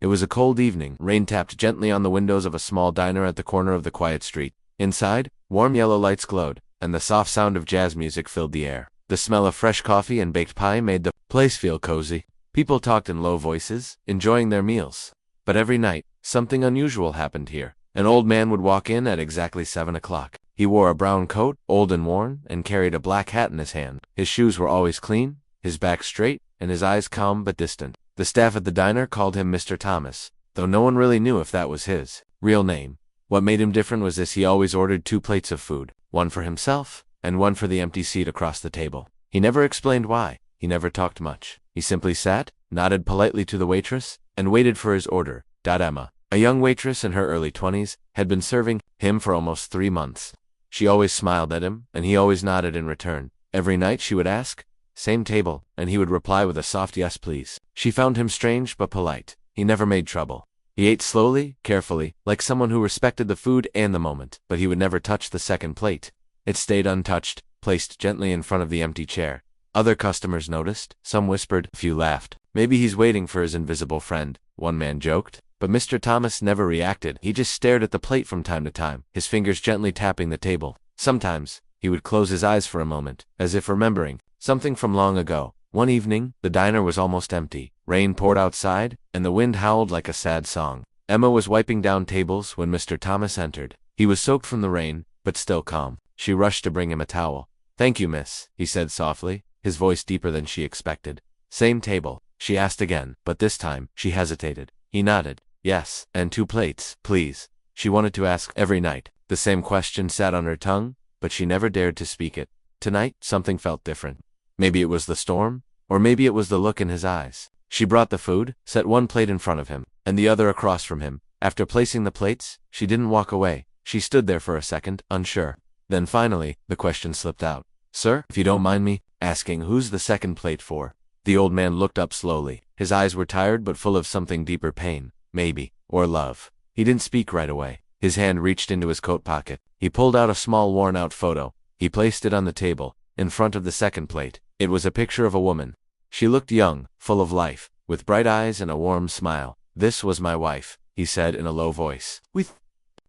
It was a cold evening. Rain tapped gently on the windows of a small diner at the corner of the quiet street. Inside, warm yellow lights glowed, and the soft sound of jazz music filled the air. The smell of fresh coffee and baked pie made the place feel cozy. People talked in low voices, enjoying their meals. But every night, something unusual happened here. An old man would walk in at exactly 7 o'clock. He wore a brown coat, old and worn, and carried a black hat in his hand. His shoes were always clean, his back straight, and his eyes calm but distant. The staff at the diner called him Mr. Thomas, though no one really knew if that was his real name. What made him different was this: he always ordered 2 plates of food, one for himself, and one for the empty seat across the table. He never explained why. He never talked much. He simply sat, nodded politely to the waitress, and waited for his order. Emma, a young waitress in her early 20s, had been serving him for almost 3 months. She always smiled at him, and he always nodded in return. Every night she would ask, "Same table," and he would reply with a soft "yes, please." She found him strange but polite. He never made trouble. He ate slowly, carefully, like someone who respected the food and the moment, but he would never touch the second plate. It stayed untouched, placed gently in front of the empty chair. Other customers noticed, some whispered, a few laughed. "Maybe he's waiting for his invisible friend," one man joked. But Mr. Thomas never reacted. He just stared at the plate from time to time, his fingers gently tapping the table. Sometimes, he would close his eyes for a moment, as if remembering something from long ago. One evening, the diner was almost empty. Rain poured outside, and the wind howled like a sad song. Emma was wiping down tables when Mr. Thomas entered. He was soaked from the rain, but still calm. She rushed to bring him a towel. "Thank you, miss," he said softly, his voice deeper than she expected. "Same table?" she asked again, but this time, she hesitated. He nodded. "Yes, and 2 plates, please." She wanted to ask every night. The same question sat on her tongue, but she never dared to speak it. Tonight, something felt different. Maybe it was the storm, or maybe it was the look in his eyes. She brought the food, set one plate in front of him, and the other across from him. After placing the plates, she didn't walk away. She stood there for a second, unsure. Then finally, the question slipped out. "Sir, if you don't mind me asking, who's the second plate for?" The old man looked up slowly. His eyes were tired but full of something deeper: pain, maybe, or love. He didn't speak right away. His hand reached into his coat pocket. He pulled out a small worn-out photo. He placed it on the table, in front of the second plate. It was a picture of a woman. She looked young, full of life, with bright eyes and a warm smile. "This was my wife," he said in a low voice. "We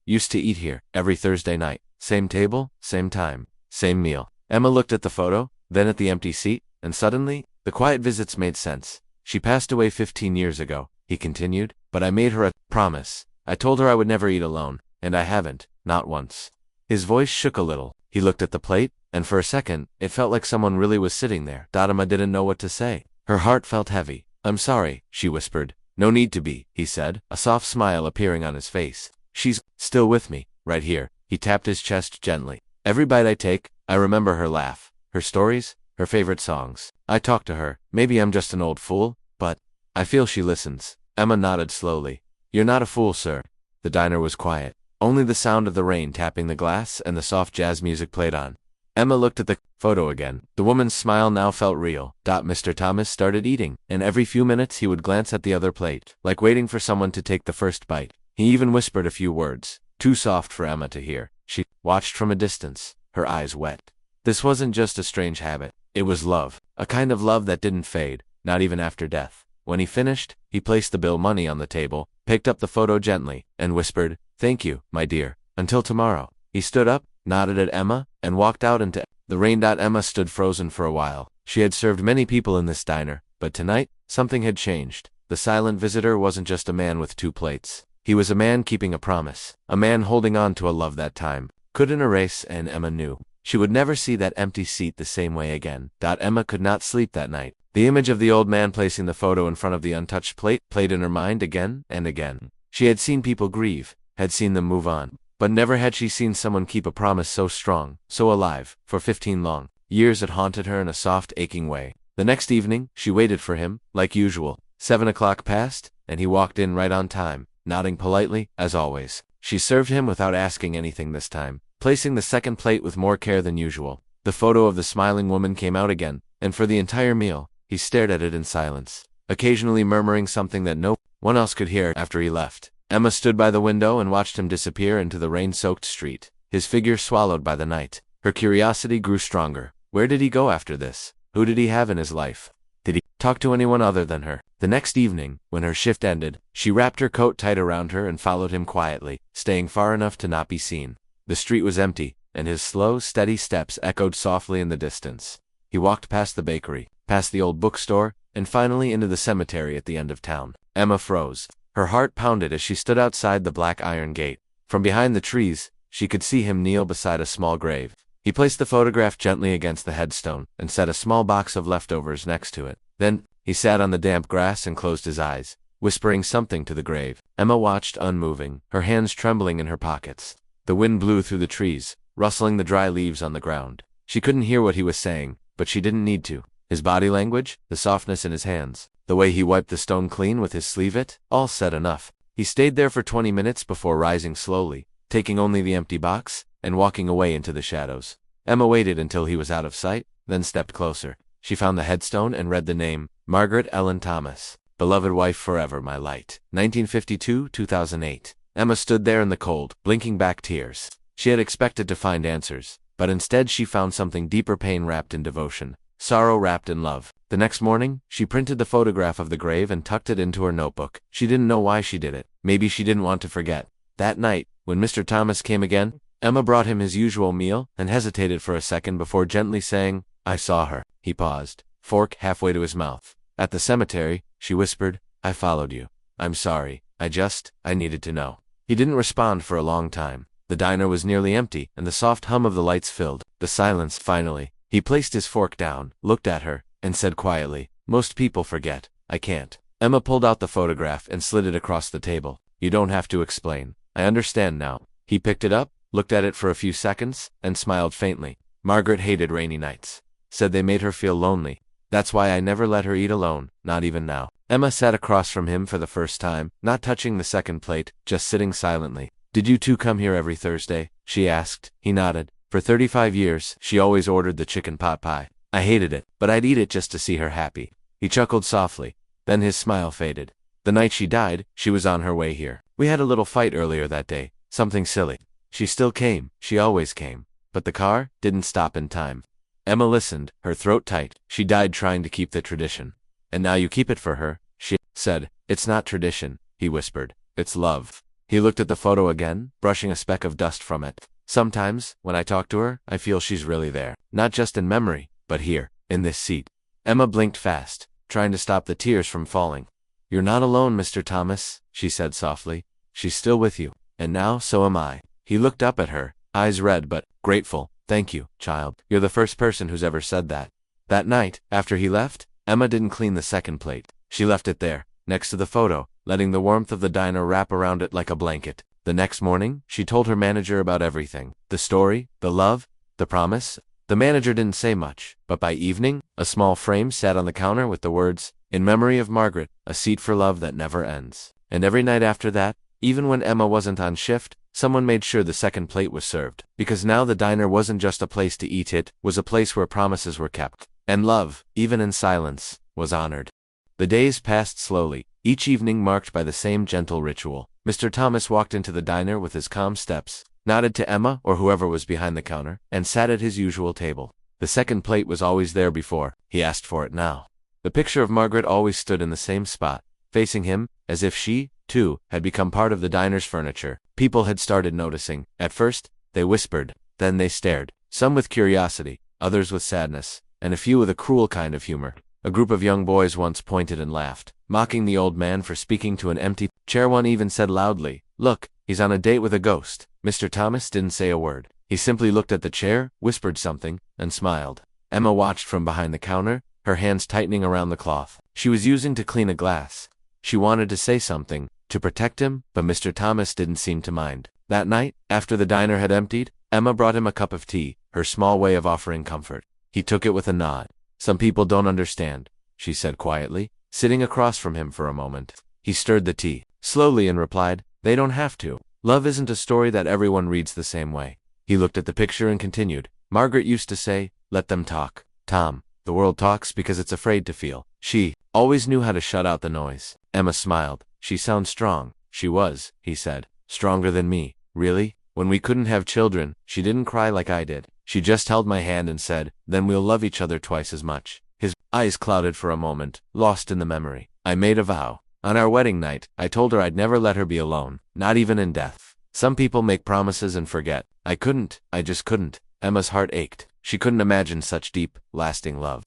used to eat here, every Thursday night. Same table, same time, same meal." Emma looked at the photo, then at the empty seat, and suddenly, the quiet visits made sense. "She passed away 15 years ago, he continued, "but I made her a promise. I told her I would never eat alone, and I haven't, not once." His voice shook a little. He looked at the plate, and for a second, it felt like someone really was sitting there. Emma didn't know what to say. Her heart felt heavy. "I'm sorry," she whispered. "No need to be," he said, a soft smile appearing on his face. "She's still with me, right here." He tapped his chest gently. "Every bite I take, I remember her laugh, her stories, her favorite songs. I talk to her. Maybe I'm just an old fool, but I feel she listens." Emma nodded slowly. "You're not a fool, sir." The diner was quiet. Only the sound of the rain tapping the glass and the soft jazz music played on. Emma looked at the photo again. The woman's smile now felt real. Mr. Thomas started eating, and every few minutes he would glance at the other plate, like waiting for someone to take the first bite. He even whispered a few words, too soft for Emma to hear. She watched from a distance, her eyes wet. This wasn't just a strange habit. It was love, a kind of love that didn't fade, not even after death. When he finished, he placed the bill money on the table, picked up the photo gently, and whispered, "Thank you, my dear. Until tomorrow." He stood up, nodded at Emma, and walked out into the rain. Emma stood frozen for a while. She had served many people in this diner, but tonight, something had changed. The silent visitor wasn't just a man with 2 plates. He was a man keeping a promise, a man holding on to a love that time couldn't erase, and Emma knew she would never see that empty seat the same way again. Emma could not sleep that night. The image of the old man placing the photo in front of the untouched plate played in her mind again and again. She had seen people grieve, had seen them move on, but never had she seen someone keep a promise so strong, so alive. For 15 long years it haunted her in a soft, aching way. The next evening, she waited for him, like usual. 7 o'clock passed, and he walked in right on time, nodding politely, as always. She served him without asking anything this time, placing the second plate with more care than usual. The photo of the smiling woman came out again, and for the entire meal, he stared at it in silence, occasionally murmuring something that no one else could hear. After he left, Emma stood by the window and watched him disappear into the rain-soaked street, his figure swallowed by the night. Her curiosity grew stronger. Where did he go after this? Who did he have in his life? Did he talk to anyone other than her? The next evening, when her shift ended, she wrapped her coat tight around her and followed him quietly, staying far enough to not be seen. The street was empty, and his slow, steady steps echoed softly in the distance. He walked past the bakery, past the old bookstore, and finally into the cemetery at the end of town. Emma froze. Her heart pounded as she stood outside the black iron gate. From behind the trees, she could see him kneel beside a small grave. He placed the photograph gently against the headstone and set a small box of leftovers next to it. Then, he sat on the damp grass and closed his eyes, whispering something to the grave. Emma watched unmoving, her hands trembling in her pockets. The wind blew through the trees, rustling the dry leaves on the ground. She couldn't hear what he was saying, but she didn't need to. His body language, the softness in his hands, the way he wiped the stone clean with his sleeve, it all said enough. He stayed there for 20 minutes before rising slowly, taking only the empty box, and walking away into the shadows. Emma waited until he was out of sight, then stepped closer. She found the headstone and read the name, Margaret Ellen Thomas. Beloved wife forever, my light. 1952-2008. Emma stood there in the cold, blinking back tears. She had expected to find answers, but instead she found something deeper, pain wrapped in devotion, sorrow wrapped in love. The next morning, she printed the photograph of the grave and tucked it into her notebook. She didn't know why she did it. Maybe she didn't want to forget. That night, when Mr. Thomas came again, Emma brought him his usual meal and hesitated for a second before gently saying, I saw her. He paused, fork halfway to his mouth. At the cemetery, she whispered, I followed you. I'm sorry. I needed to know. He didn't respond for a long time. The diner was nearly empty, and the soft hum of the lights filled the silence. Finally, he placed his fork down, looked at her, and said quietly, most people forget. I can't. Emma pulled out the photograph and slid it across the table. You don't have to explain. I understand now. He picked it up, looked at it for a few seconds, and smiled faintly. Margaret hated rainy nights. Said they made her feel lonely. That's why I never let her eat alone, not even now. Emma sat across from him for the first time, not touching the second plate, just sitting silently. Did you two come here every Thursday? She asked. He nodded. For 35 years, she always ordered the chicken pot pie. I hated it, but I'd eat it just to see her happy. He chuckled softly. Then his smile faded. The night she died, she was on her way here. We had a little fight earlier that day, something silly. She still came, she always came. But the car didn't stop in time. Emma listened, her throat tight. She died trying to keep the tradition. And now you keep it for her, she said. It's not tradition, he whispered. It's love. He looked at the photo again, brushing a speck of dust from it. Sometimes, when I talk to her, I feel she's really there. Not just in memory, but here, in this seat. Emma blinked fast, trying to stop the tears from falling. You're not alone, Mr. Thomas, she said softly. She's still with you. And now, so am I. He looked up at her, eyes red but grateful. Thank you, child. You're the first person who's ever said that. That night, after he left, Emma didn't clean the second plate. She left it there, next to the photo, letting the warmth of the diner wrap around it like a blanket. The next morning, she told her manager about everything. The story, the love, the promise. The manager didn't say much, but by evening, a small frame sat on the counter with the words, In memory of Margaret, a seat for love that never ends. And every night after that, even when Emma wasn't on shift, someone made sure the second plate was served. Because now the diner wasn't just a place to eat, it was a place where promises were kept. And love, even in silence, was honored. The days passed slowly, each evening marked by the same gentle ritual. Mr. Thomas walked into the diner with his calm steps, nodded to Emma or whoever was behind the counter, and sat at his usual table. The second plate was always there before he asked for it now. The picture of Margaret always stood in the same spot, facing him, as if she, too, had become part of the diner's furniture. People had started noticing. At first, they whispered, then they stared, some with curiosity, others with sadness, and a few with a cruel kind of humor. A group of young boys once pointed and laughed, mocking the old man for speaking to an empty chair. One even said loudly, Look, he's on a date with a ghost. Mr. Thomas didn't say a word. He simply looked at the chair, whispered something, and smiled. Emma watched from behind the counter, her hands tightening around the cloth she was using to clean a glass. She wanted to say something, to protect him, but Mr. Thomas didn't seem to mind. That night, after the diner had emptied, Emma brought him a cup of tea, her small way of offering comfort. He took it with a nod. Some people don't understand, she said quietly, sitting across from him for a moment. He stirred the tea, slowly, and replied, They don't have to. Love isn't a story that everyone reads the same way. He looked at the picture and continued, Margaret used to say, Let them talk. Tom, the world talks because it's afraid to feel. She always knew how to shut out the noise. Emma smiled. She sounds strong. She was, he said. Stronger than me. Really? When we couldn't have children, she didn't cry like I did. She just held my hand and said, Then we'll love each other twice as much. His eyes clouded for a moment, lost in the memory. I made a vow. On our wedding night, I told her I'd never let her be alone, not even in death. Some people make promises and forget. I couldn't. I just couldn't. Emma's heart ached. She couldn't imagine such deep, lasting love.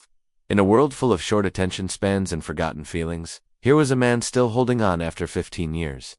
In a world full of short attention spans and forgotten feelings, here was a man still holding on after 15 years.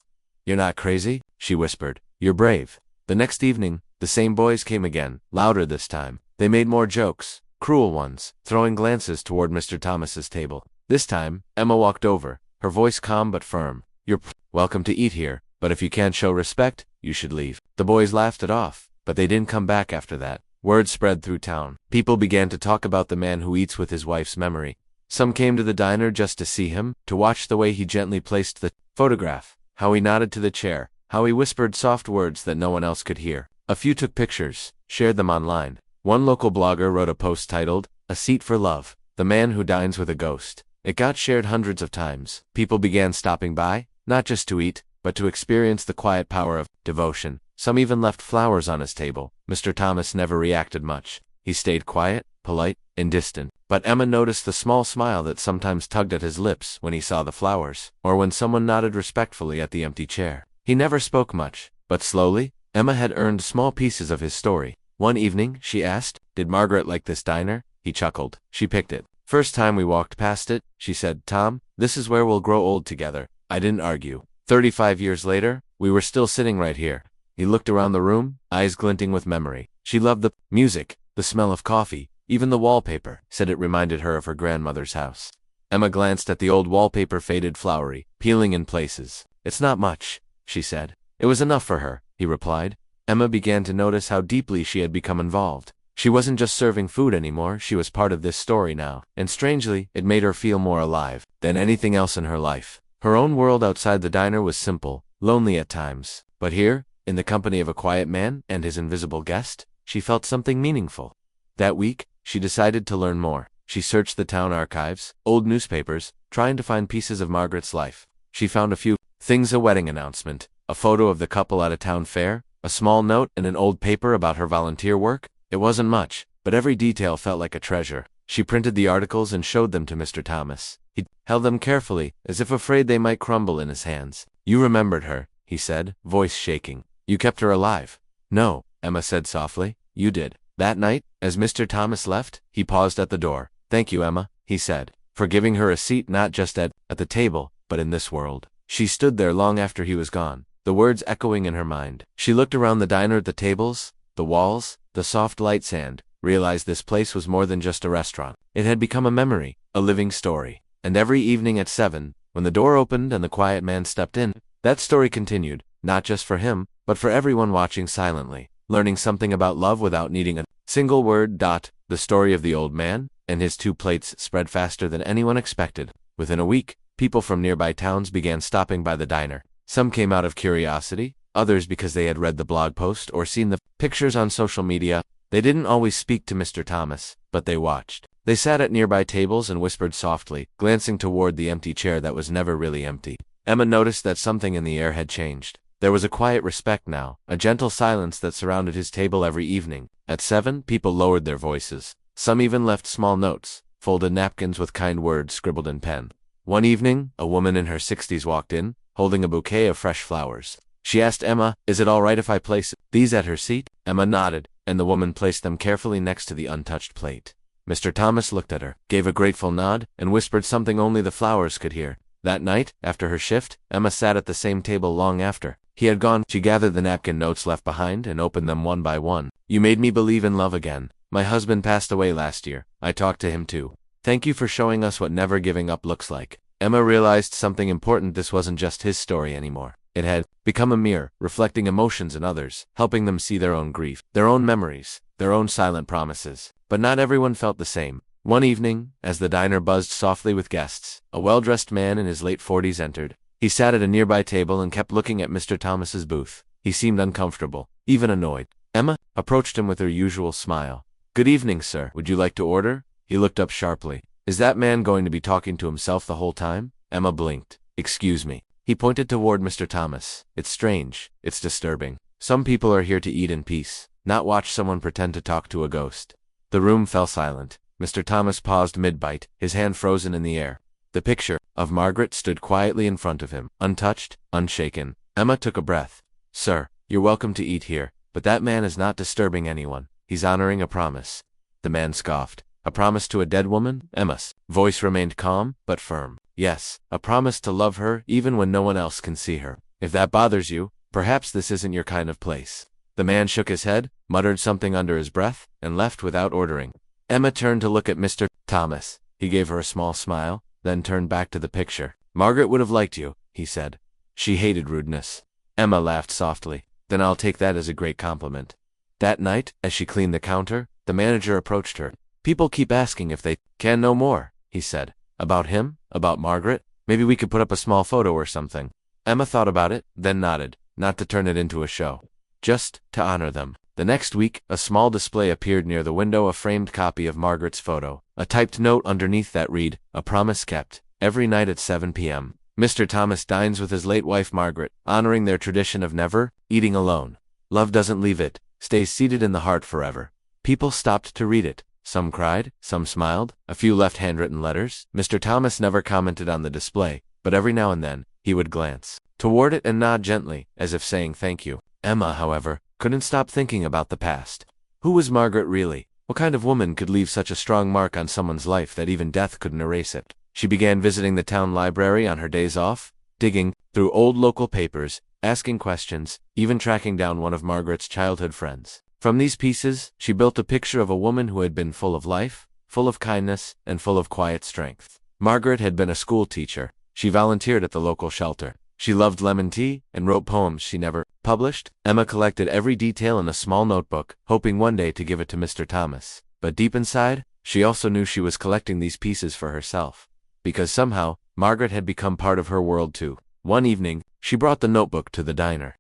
"You're not crazy?" she whispered. "You're brave." The next evening, the same boys came again, louder this time. They made more jokes, cruel ones, throwing glances toward Mr. Thomas's table. This time, Emma walked over, her voice calm but firm. "You're welcome to eat here, but if you can't show respect, you should leave." The boys laughed it off, but they didn't come back after that. Word spread through town. People began to talk about the man who eats with his wife's memory. Some came to the diner just to see him, to watch the way he gently placed the photograph, how he nodded to the chair, how he whispered soft words that no one else could hear. A few took pictures, shared them online. One local blogger wrote a post titled, "A Seat for Love, the Man Who Dines with a Ghost." It got shared hundreds of times. People began stopping by, not just to eat, but to experience the quiet power of devotion. Some even left flowers on his table. Mr. Thomas never reacted much. He stayed quiet, polite, and distant. But Emma noticed the small smile that sometimes tugged at his lips when he saw the flowers, or when someone nodded respectfully at the empty chair. He never spoke much, but slowly, Emma had earned small pieces of his story. One evening, she asked, "Did Margaret like this diner?" He chuckled. "She picked it. First time we walked past it, she said, 'Tom, this is where we'll grow old together.' I didn't argue. 35 years later, we were still sitting right here." He looked around the room, eyes glinting with memory. She loved the music, the smell of coffee, even the wallpaper, said it reminded her of her grandmother's house. Emma glanced at the old wallpaper, faded, flowery, peeling in places. "It's not much," she said. "It was enough for her," he replied. Emma began to notice how deeply she had become involved. She wasn't just serving food anymore, she was part of this story now, and strangely, it made her feel more alive than anything else in her life. Her own world outside the diner was simple, lonely at times, but here, in the company of a quiet man and his invisible guest, she felt something meaningful. That week, she decided to learn more. She searched the town archives, old newspapers, trying to find pieces of Margaret's life. She found a few things: a wedding announcement, a photo of the couple at a town fair, a small note in an old paper about her volunteer work. It wasn't much, but every detail felt like a treasure. She printed the articles and showed them to Mr. Thomas. He held them carefully, as if afraid they might crumble in his hands. "You remembered her," he said, voice shaking. "You kept her alive." "No," Emma said softly. "You did." That night, as Mr. Thomas left, he paused at the door. "Thank you, Emma," he said, "for giving her a seat not just at the table, but in this world." She stood there long after he was gone, the words echoing in her mind. She looked around the diner at the tables, the walls, the soft lights, and realized this place was more than just a restaurant. It had become a memory, a living story. And every evening at 7, when the door opened and the quiet man stepped in, that story continued, not just for him, but for everyone watching silently, learning something about love without needing a single word. The story of the old man and his 2 plates spread faster than anyone expected. Within a week, people from nearby towns began stopping by the diner. Some came out of curiosity, others because they had read the blog post or seen the pictures on social media. They didn't always speak to Mr. Thomas, but they watched. They sat at nearby tables and whispered softly, glancing toward the empty chair that was never really empty. Emma noticed that something in the air had changed. There was a quiet respect now, a gentle silence that surrounded his table every evening. At 7, people lowered their voices. Some even left small notes, folded napkins with kind words scribbled in pen. One evening, a woman in her 60s walked in, holding a bouquet of fresh flowers. She asked Emma, "Is it all right if I place these at her seat?" Emma nodded, and the woman placed them carefully next to the untouched plate. Mr. Thomas looked at her, gave a grateful nod, and whispered something only the flowers could hear. That night, after her shift, Emma sat at the same table long after he had gone. She gathered the napkin notes left behind and opened them one by one. "You made me believe in love again. My husband passed away last year. I talked to him too. Thank you for showing us what never giving up looks like." Emma realized something important. This wasn't just his story anymore. It had become a mirror, reflecting emotions in others, helping them see their own grief, their own memories, their own silent promises. But not everyone felt the same. One evening, as the diner buzzed softly with guests, a well-dressed man in his late 40s entered. He sat at a nearby table and kept looking at Mr. Thomas's booth. He seemed uncomfortable, even annoyed. Emma approached him with her usual smile. "Good evening, sir. Would you like to order?" He looked up sharply. Is that man going to be talking to himself the whole time? Emma blinked. "Excuse me." He pointed toward Mr. Thomas. "It's strange. It's disturbing. Some people are here to eat in peace, not watch someone pretend to talk to a ghost." The room fell silent. Mr. Thomas paused mid-bite, his hand frozen in the air. The picture of Margaret stood quietly in front of him, untouched, unshaken. Emma took a breath. Sir, you're welcome to eat here, but that man is not disturbing anyone. He's honoring a promise. The man scoffed. A promise to a dead woman? Emma's voice remained calm, but firm. Yes, a promise to love her even when no one else can see her. If that bothers you, perhaps this isn't your kind of place. The man shook his head, muttered something under his breath, and left without ordering. Emma turned to look at Mr. Thomas. He gave her a small smile, then turned back to the picture. Margaret would have liked you, he said. She hated rudeness. Emma laughed softly. Then I'll take that as a great compliment. That night, as she cleaned the counter, the manager approached her. People keep asking if they can know more, he said. About him? About Margaret? Maybe we could put up a small photo or something. Emma thought about it, then nodded, not to turn it into a show. Just to honor them. The next week, a small display appeared near the window, a framed copy of Margaret's photo, a typed note underneath that read, "A promise kept, every night at 7 p.m. Mr. Thomas dines with his late wife Margaret, honoring their tradition of never eating alone. Love doesn't leave it, stays seated in the heart forever." People stopped to read it. Some cried, some smiled, a few left handwritten letters. Mr. Thomas never commented on the display, but every now and then, he would glance toward it and nod gently, as if saying thank you. Emma, however, couldn't stop thinking about the past. Who was Margaret really? What kind of woman could leave such a strong mark on someone's life that even death couldn't erase it? She began visiting the town library on her days off, digging through old local papers, asking questions, even tracking down one of Margaret's childhood friends. From these pieces, she built a picture of a woman who had been full of life, full of kindness, and full of quiet strength. Margaret had been a school teacher. She volunteered at the local shelter. She loved lemon tea and wrote poems she never published. Emma collected every detail in a small notebook, hoping one day to give it to Mr. Thomas. But deep inside, she also knew she was collecting these pieces for herself. Because somehow, Margaret had become part of her world too. One evening, she brought the notebook to the diner.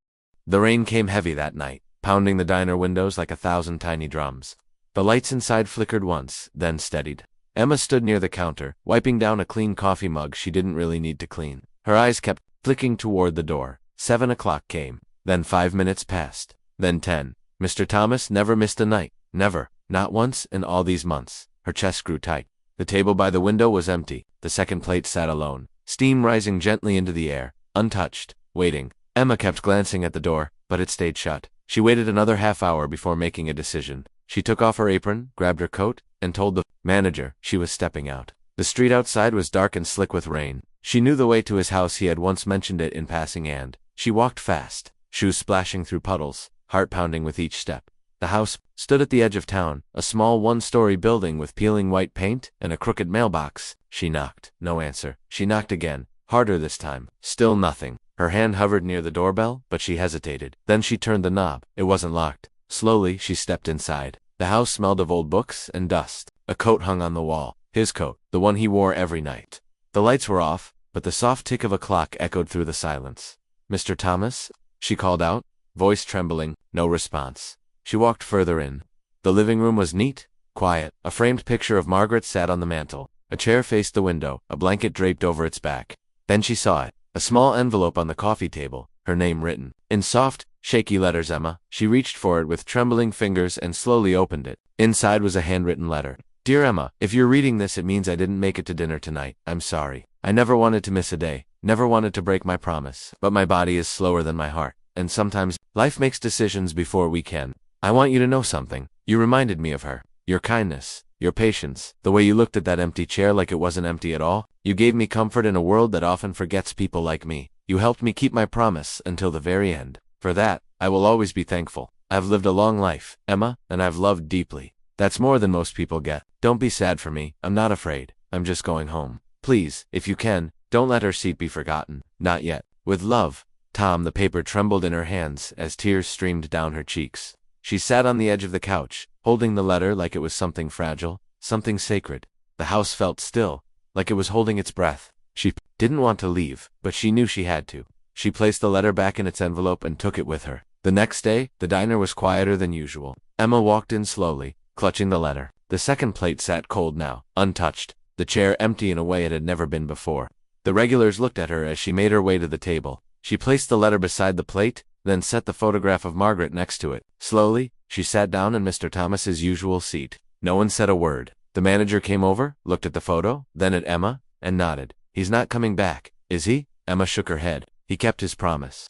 The rain came heavy that night, pounding the diner windows like 1,000 tiny drums. The lights inside flickered once, then steadied. Emma stood near the counter, wiping down a clean coffee mug she didn't really need to clean. Her eyes kept flicking toward the door. 7 o'clock came. Then 5 minutes passed. Then 10. Mr. Thomas never missed a night. Never. Not once in all these months. Her chest grew tight. The table by the window was empty. The second plate sat alone, steam rising gently into the air, untouched, waiting. Emma kept glancing at the door, but it stayed shut. She waited another half hour before making a decision. She took off her apron, grabbed her coat, and told the manager she was stepping out. The street outside was dark and slick with rain. She knew the way to his house. He had once mentioned it in passing, and she walked fast, shoes splashing through puddles, heart pounding with each step. The house stood at the edge of town, a small one-story building with peeling white paint and a crooked mailbox. She knocked. No answer. She knocked again, harder this time. Still nothing. Her hand hovered near the doorbell, but she hesitated. Then she turned the knob. It wasn't locked. Slowly, she stepped inside. The house smelled of old books and dust. A coat hung on the wall. His coat, the one he wore every night. The lights were off, but the soft tick of a clock echoed through the silence. "Mr. Thomas?" she called out, voice trembling. No response. She walked further in. The living room was neat, quiet. A framed picture of Margaret sat on the mantel. A chair faced the window, a blanket draped over its back. Then she saw it. A small envelope on the coffee table, her name written. In soft, shaky letters, Emma. She reached for it with trembling fingers and slowly opened it. Inside was a handwritten letter. "Dear Emma, if you're reading this, it means I didn't make it to dinner tonight. I'm sorry. I never wanted to miss a day, never wanted to break my promise, but my body is slower than my heart, and sometimes life makes decisions before we can. I want you to know something. You reminded me of her. Your kindness, your patience, the way you looked at that empty chair like it wasn't empty at all. You gave me comfort in a world that often forgets people like me. You helped me keep my promise until the very end. For that, I will always be thankful. I've lived a long life, Emma, and I've loved deeply. That's more than most people get. Don't be sad for me. I'm not afraid. I'm just going home. Please, if you can, don't let her seat be forgotten. Not yet. With love, Tom." The paper trembled in her hands as tears streamed down her cheeks. She sat on the edge of the couch, holding the letter like it was something fragile, something sacred. The house felt still, like it was holding its breath. She didn't want to leave, but she knew she had to. She placed the letter back in its envelope and took it with her. The next day, the diner was quieter than usual. Emma walked in slowly, clutching the letter. The second plate sat cold now, untouched, the chair empty in a way it had never been before. The regulars looked at her as she made her way to the table. She placed the letter beside the plate, then set the photograph of Margaret next to it. Slowly, she sat down in Mr. Thomas's usual seat. No one said a word. The manager came over, looked at the photo, then at Emma, and nodded. He's not coming back, is he? Emma shook her head. He kept his promise.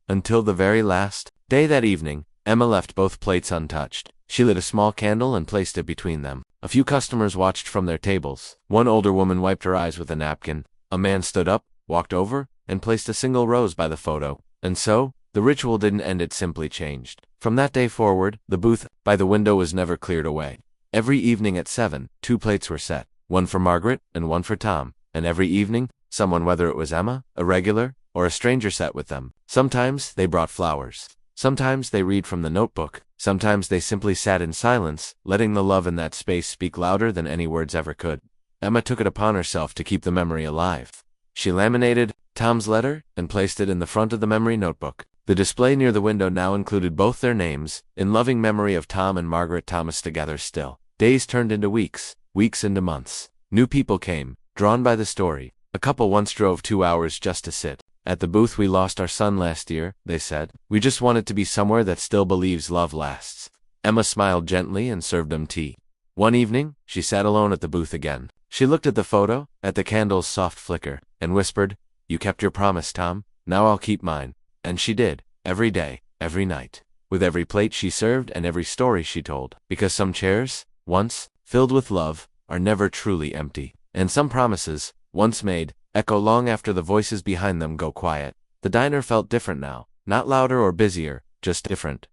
Until the very last day that evening, Emma left both plates untouched. She lit a small candle and placed it between them. A few customers watched from their tables. One older woman wiped her eyes with a napkin. A man stood up, walked over, and placed a single rose by the photo. And so, the ritual didn't end, it simply changed. From that day forward, the booth by the window was never cleared away. Every evening at 7, 2 plates were set, one for Margaret and one for Tom, and every evening, someone, whether it was Emma, a regular, or a stranger, sat with them. Sometimes they brought flowers. Sometimes they read from the notebook. Sometimes they simply sat in silence, letting the love in that space speak louder than any words ever could. Emma took it upon herself to keep the memory alive. She laminated Tom's letter and placed it in the front of the memory notebook. The display near the window now included both their names, in loving memory of Tom and Margaret Thomas together still. Days turned into weeks, weeks into months. New people came, drawn by the story. A couple once drove 2 hours just to sit. At the booth, we lost our son last year, they said. We just want it to be somewhere that still believes love lasts. Emma smiled gently and served them tea. One evening, she sat alone at the booth again. She looked at the photo, at the candle's soft flicker, and whispered, "You kept your promise, Tom. Now I'll keep mine." And she did, every day, every night, with every plate she served and every story she told. Because some chairs, once filled with love, are never truly empty. And some promises, once made, echo long after the voices behind them go quiet. The diner felt different now, not louder or busier, just different.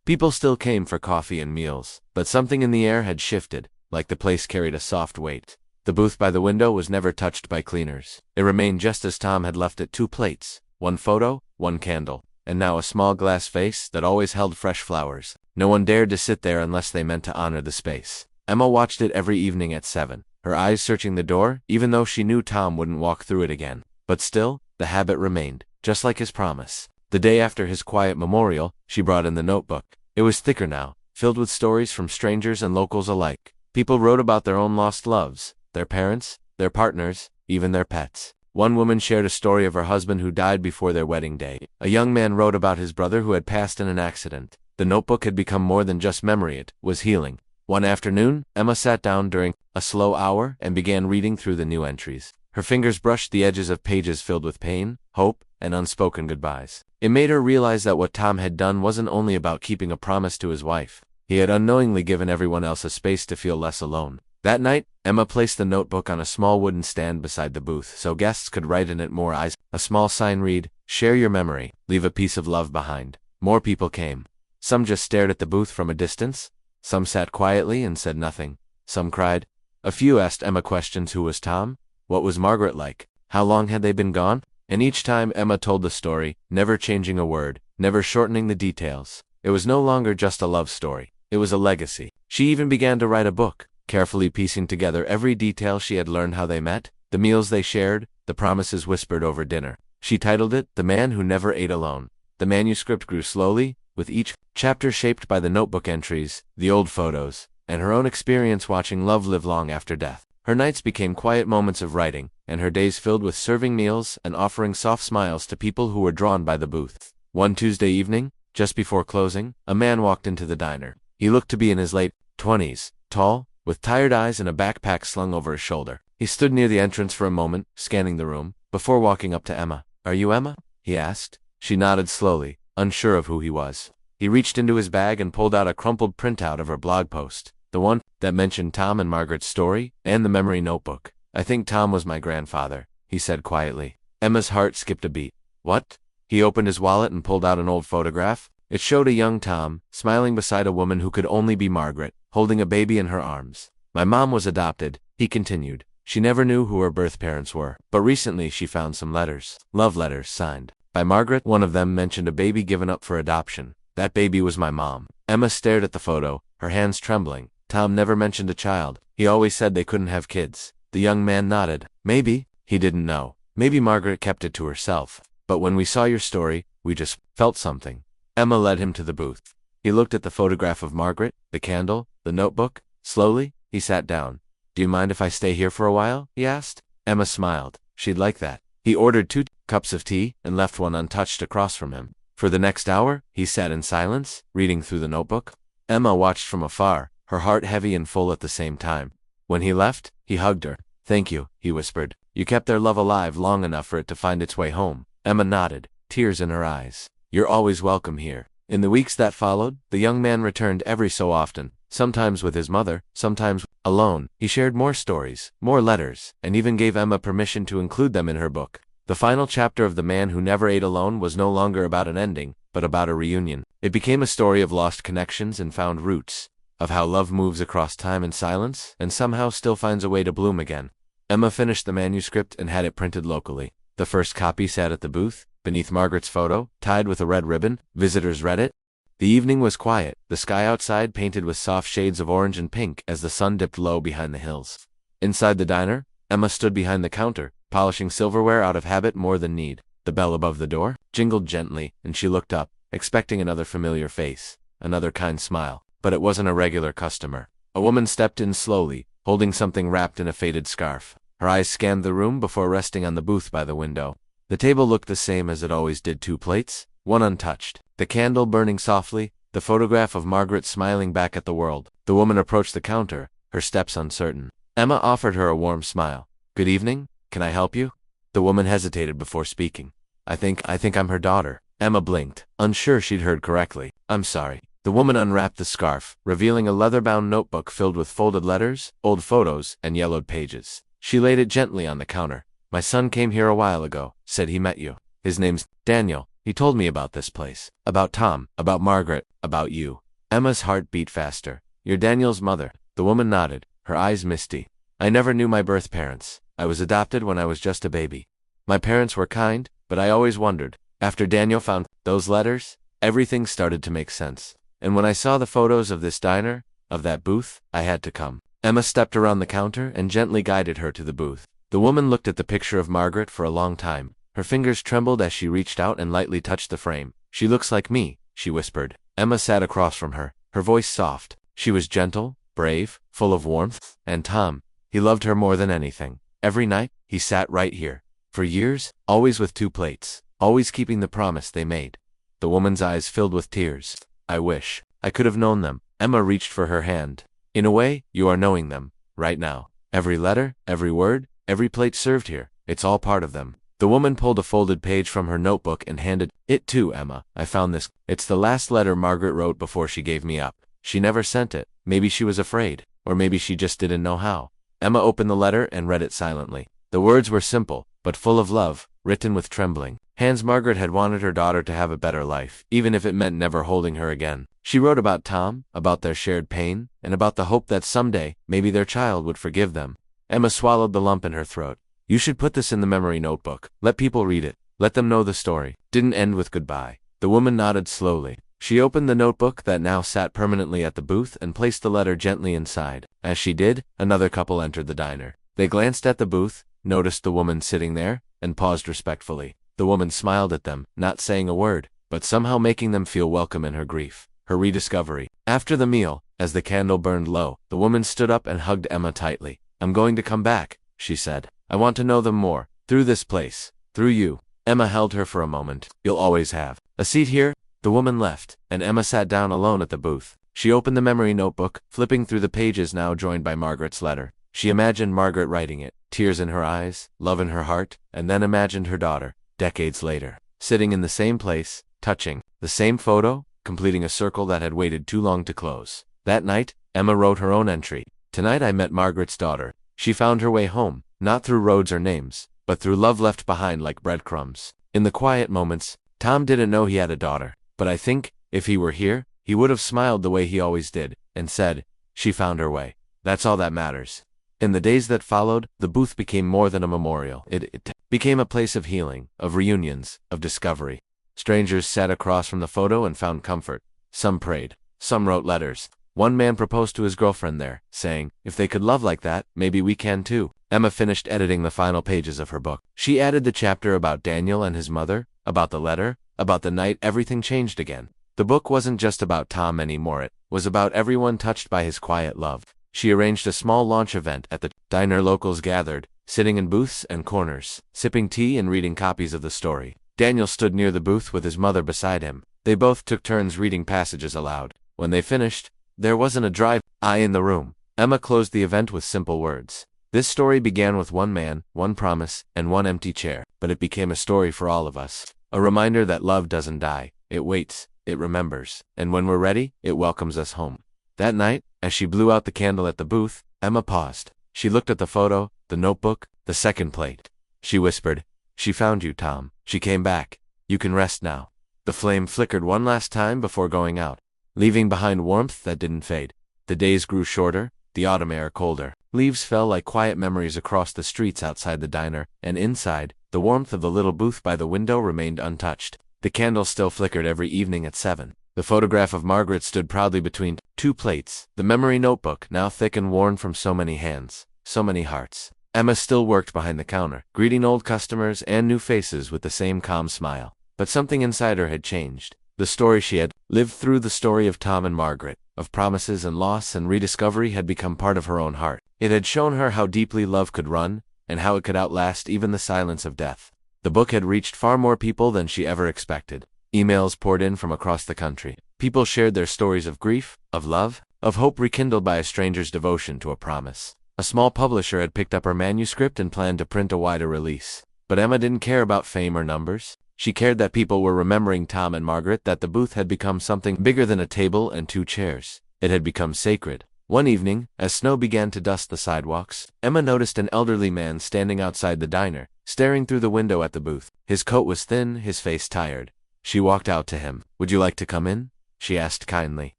People still came for coffee and meals, but something in the air had shifted, like the place carried a soft weight. The booth by the window was never touched by cleaners. It remained just as Tom had left it, 2 plates, one photo, one candle, and now a small glass vase that always held fresh flowers. No one dared to sit there unless they meant to honor the space. Emma watched it every evening at 7, her eyes searching the door, even though she knew Tom wouldn't walk through it again. But still, the habit remained, just like his promise. The day after his quiet memorial, she brought in the notebook. It was thicker now, filled with stories from strangers and locals alike. People wrote about their own lost loves, their parents, their partners, even their pets. One woman shared a story of her husband who died before their wedding day. A young man wrote about his brother who had passed in an accident. The notebook had become more than just memory, it was healing. One afternoon, Emma sat down during a slow hour and began reading through the new entries. Her fingers brushed the edges of pages filled with pain, hope, and unspoken goodbyes. It made her realize that what Tom had done wasn't only about keeping a promise to his wife. He had unknowingly given everyone else a space to feel less alone. That night, Emma placed the notebook on a small wooden stand beside the booth so guests could write in it more eyes. A small sign read, "Share your memory, leave a piece of love behind." More people came. Some just stared at the booth from a distance. Some sat quietly and said nothing. Some cried. A few asked Emma questions. Who was Tom? What was Margaret like? How long had they been gone? And each time Emma told the story, never changing a word, never shortening the details. It was no longer just a love story. It was a legacy. She even began to write a book, carefully piecing together every detail she had learned: how they met, the meals they shared, the promises whispered over dinner. She titled it, "The Man Who Never Ate Alone." The manuscript grew slowly, with each chapter shaped by the notebook entries, the old photos, and her own experience watching love live long after death. Her nights became quiet moments of writing, and her days filled with serving meals and offering soft smiles to people who were drawn by the booth. One Tuesday evening, just before closing, a man walked into the diner. He looked to be in his late 20s, tall, with tired eyes and a backpack slung over his shoulder. He stood near the entrance for a moment, scanning the room, before walking up to Emma. "Are you Emma?" he asked. She nodded slowly, unsure of who he was. He reached into his bag and pulled out a crumpled printout of her blog post, the one that mentioned Tom and Margaret's story, and the memory notebook. "I think Tom was my grandfather," he said quietly. Emma's heart skipped a beat. "What?" He opened his wallet and pulled out an old photograph. It showed a young Tom, smiling beside a woman who could only be Margaret, holding a baby in her arms. "My mom was adopted," he continued. "She never knew who her birth parents were, but recently she found some letters, love letters signed by Margaret. One of them mentioned a baby given up for adoption. That baby was my mom." Emma stared at the photo, her hands trembling. "Tom never mentioned a child. He always said they couldn't have kids." The young man nodded. "Maybe," he didn't know. "Maybe Margaret kept it to herself. But when we saw your story, we just felt something." Emma led him to the booth. He looked at the photograph of Margaret, the candle, the notebook. Slowly, he sat down. "Do you mind if I stay here for a while?" he asked. Emma smiled. She'd like that. He ordered 2 cups of tea and left one untouched across from him. For the next hour, he sat in silence, reading through the notebook. Emma watched from afar, her heart heavy and full at the same time. When he left, he hugged her. "Thank you," he whispered. "You kept their love alive long enough for it to find its way home." Emma nodded, tears in her eyes. "You're always welcome here." In the weeks that followed, the young man returned every so often, sometimes with his mother, sometimes alone. He shared more stories, more letters, and even gave Emma permission to include them in her book. The final chapter of The Man Who Never Ate Alone was no longer about an ending, but about a reunion. It became a story of lost connections and found roots, of how love moves across time and silence, and somehow still finds a way to bloom again. Emma finished the manuscript and had it printed locally. The first copy sat at the booth, beneath Margaret's photo, tied with a red ribbon. Visitors read it. The evening was quiet, the sky outside painted with soft shades of orange and pink as the sun dipped low behind the hills. Inside the diner, Emma stood behind the counter, polishing silverware out of habit more than need. The bell above the door jingled gently, and she looked up, expecting another familiar face, another kind smile. But it wasn't a regular customer. A woman stepped in slowly, holding something wrapped in a faded scarf. Her eyes scanned the room before resting on the booth by the window. The table looked the same as it always did, 2 plates, one untouched, the candle burning softly, the photograph of Margaret smiling back at the world. The woman approached the counter, her steps uncertain. Emma offered her a warm smile. "Good evening, can I help you?" The woman hesitated before speaking. I think I'm her daughter." Emma blinked, unsure she'd heard correctly. "I'm sorry." The woman unwrapped the scarf, revealing a leather-bound notebook filled with folded letters, old photos, and yellowed pages. She laid it gently on the counter. "My son came here a while ago, said he met you. His name's Daniel. He told me about this place, about Tom, about Margaret, about you." Emma's heart beat faster. "You're Daniel's mother." The woman nodded, her eyes misty. "I never knew my birth parents. I was adopted when I was just a baby. My parents were kind, but I always wondered. After Daniel found those letters, everything started to make sense. And when I saw the photos of this diner, of that booth, I had to come." Emma stepped around the counter and gently guided her to the booth. The woman looked at the picture of Margaret for a long time. Her fingers trembled as she reached out and lightly touched the frame. "She looks like me," she whispered. Emma sat across from her, her voice soft. She was gentle, brave, full of warmth. And Tom, he loved her more than anything. Every night, he sat right here. For years, always with 2 plates, always keeping the promise they made. The woman's eyes filled with tears. "I wish I could have known them." Emma reached for her hand. "In a way, you are knowing them, right now. Every letter, every word, every plate served here, it's all part of them." The woman pulled a folded page from her notebook and handed it to Emma. "I found this. It's the last letter Margaret wrote before she gave me up. She never sent it. Maybe she was afraid, or maybe she just didn't know how." Emma opened the letter and read it silently. The words were simple, but full of love, written with trembling. Hans Margaret had wanted her daughter to have a better life, even if it meant never holding her again. She wrote about Tom, about their shared pain, and about the hope that someday, maybe their child would forgive them. Emma swallowed the lump in her throat. "You should put this in the memory notebook. Let people read it. Let them know the story. Didn't end with goodbye." The woman nodded slowly. She opened the notebook that now sat permanently at the booth and placed the letter gently inside. As she did, another couple entered the diner. They glanced at the booth, noticed the woman sitting there, and paused respectfully. The woman smiled at them, not saying a word, but somehow making them feel welcome in her grief, her rediscovery. After the meal, as the candle burned low, the woman stood up and hugged Emma tightly. "I'm going to come back," she said. "I want to know them more, through this place, through you." Emma held her for a moment. "You'll always have a seat here." The woman left, and Emma sat down alone at the booth. She opened the memory notebook, flipping through the pages now joined by Margaret's letter. She imagined Margaret writing it, tears in her eyes, love in her heart, and then imagined her daughter, decades later, sitting in the same place, touching the same photo, completing a circle that had waited too long to close. That night, Emma wrote her own entry. "Tonight I met Margaret's daughter. She found her way home, not through roads or names, but through love left behind like breadcrumbs." In the quiet moments, Tom didn't know he had a daughter, but I think, if he were here, he would have smiled the way he always did, and said, "She found her way. That's all that matters." In the days that followed, the booth became more than a memorial. It became a place of healing, of reunions, of discovery. Strangers sat across from the photo and found comfort. Some prayed. Some wrote letters. One man proposed to his girlfriend there, saying, "If they could love like that, maybe we can too." Emma finished editing the final pages of her book. She added the chapter about Daniel and his mother, about the letter, about the night everything changed again. The book wasn't just about Tom anymore, it was about everyone touched by his quiet love. She arranged a small launch event at the diner. Locals gathered, sitting in booths and corners, sipping tea and reading copies of the story. Daniel stood near the booth with his mother beside him. They both took turns reading passages aloud. When they finished, there wasn't a dry eye in the room. Emma closed the event with simple words. This story began with one man, one promise, and one empty chair, but it became a story for all of us. A reminder that love doesn't die, it waits, it remembers, and when we're ready, it welcomes us home. That night, as she blew out the candle at the booth, Emma paused. She looked at the photo, the notebook, the second plate. She whispered, "She found you, Tom. She came back. You can rest now." The flame flickered one last time before going out, leaving behind warmth that didn't fade. The days grew shorter, the autumn air colder. Leaves fell like quiet memories across the streets outside the diner, and inside, the warmth of the little booth by the window remained untouched. The candle still flickered every evening at 7. The photograph of Margaret stood proudly between two plates, the memory notebook, now thick and worn from so many hands, so many hearts. Emma still worked behind the counter, greeting old customers and new faces with the same calm smile. But something inside her had changed. The story she had lived through, the story of Tom and Margaret, of promises and loss and rediscovery, had become part of her own heart. It had shown her how deeply love could run, and how it could outlast even the silence of death. The book had reached far more people than she ever expected. Emails poured in from across the country. People shared their stories of grief, of love, of hope rekindled by a stranger's devotion to a promise. A small publisher had picked up her manuscript and planned to print a wider release. But Emma didn't care about fame or numbers. She cared that people were remembering Tom and Margaret, that the booth had become something bigger than a table and two chairs. It had become sacred. One evening, as snow began to dust the sidewalks, Emma noticed an elderly man standing outside the diner, staring through the window at the booth. His coat was thin, his face tired. She walked out to him. "Would you like to come in?" she asked kindly.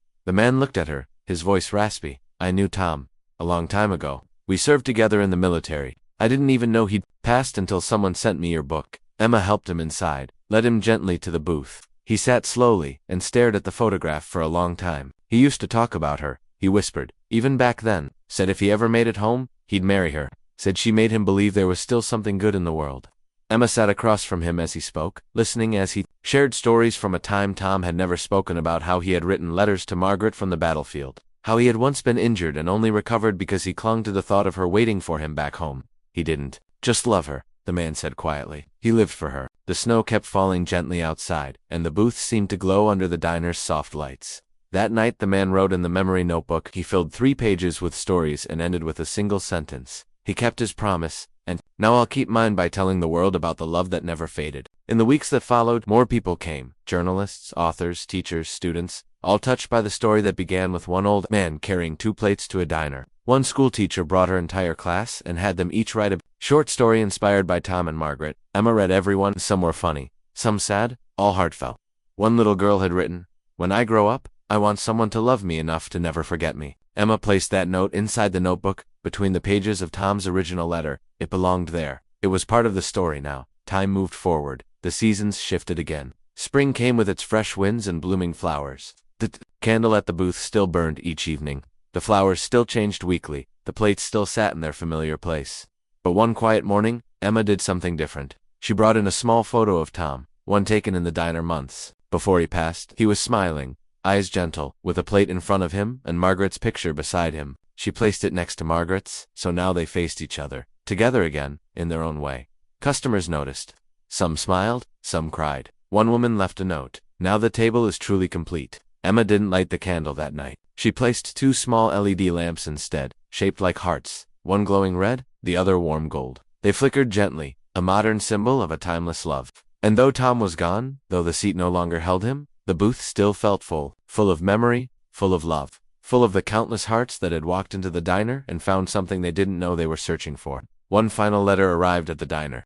The man looked at her, his voice raspy. "I knew Tom. A long time ago. We served together in the military. I didn't even know he'd passed until someone sent me your book." Emma helped him inside, led him gently to the booth. He sat slowly and stared at the photograph for a long time. "He used to talk about her," he whispered, "even back then. Said if he ever made it home, he'd marry her. Said she made him believe there was still something good in the world." Emma sat across from him as he spoke, listening as he shared stories from a time Tom had never spoken about, how he had written letters to Margaret from the battlefield, how he had once been injured and only recovered because he clung to the thought of her waiting for him back home. He didn't just love her, the man said quietly. He lived for her. The snow kept falling gently outside, and the booth seemed to glow under the diner's soft lights. That night the man wrote in the memory notebook. He filled 3 pages with stories and ended with a single sentence. He kept his promise, and now I'll keep mine by telling the world about the love that never faded. In the weeks that followed, more people came. Journalists, authors, teachers, students, all touched by the story that began with one old man carrying 2 plates to a diner. One schoolteacher brought her entire class and had them each write a short story inspired by Tom and Margaret. Emma read every one. Some were funny, some sad, all heartfelt. One little girl had written, "When I grow up, I want someone to love me enough to never forget me." Emma placed that note inside the notebook, between the pages of Tom's original letter. It belonged there. It was part of the story now. Time moved forward. The seasons shifted again. Spring came with its fresh winds and blooming flowers. The candle at the booth still burned each evening. The flowers still changed weekly. The plates still sat in their familiar place. But one quiet morning, Emma did something different. She brought in a small photo of Tom, one taken in the diner months before he passed. He was smiling, eyes gentle, with a plate in front of him and Margaret's picture beside him. She placed it next to Margaret's, so now they faced each other, together again, in their own way. Customers noticed. Some smiled, some cried. One woman left a note. "Now the table is truly complete." Emma didn't light the candle that night. She placed 2 small LED lamps instead, shaped like hearts, one glowing red, the other warm gold. They flickered gently, a modern symbol of a timeless love. And though Tom was gone, though the seat no longer held him, the booth still felt full, full of memory, full of love, full of the countless hearts that had walked into the diner and found something they didn't know they were searching for. One final letter arrived at the diner.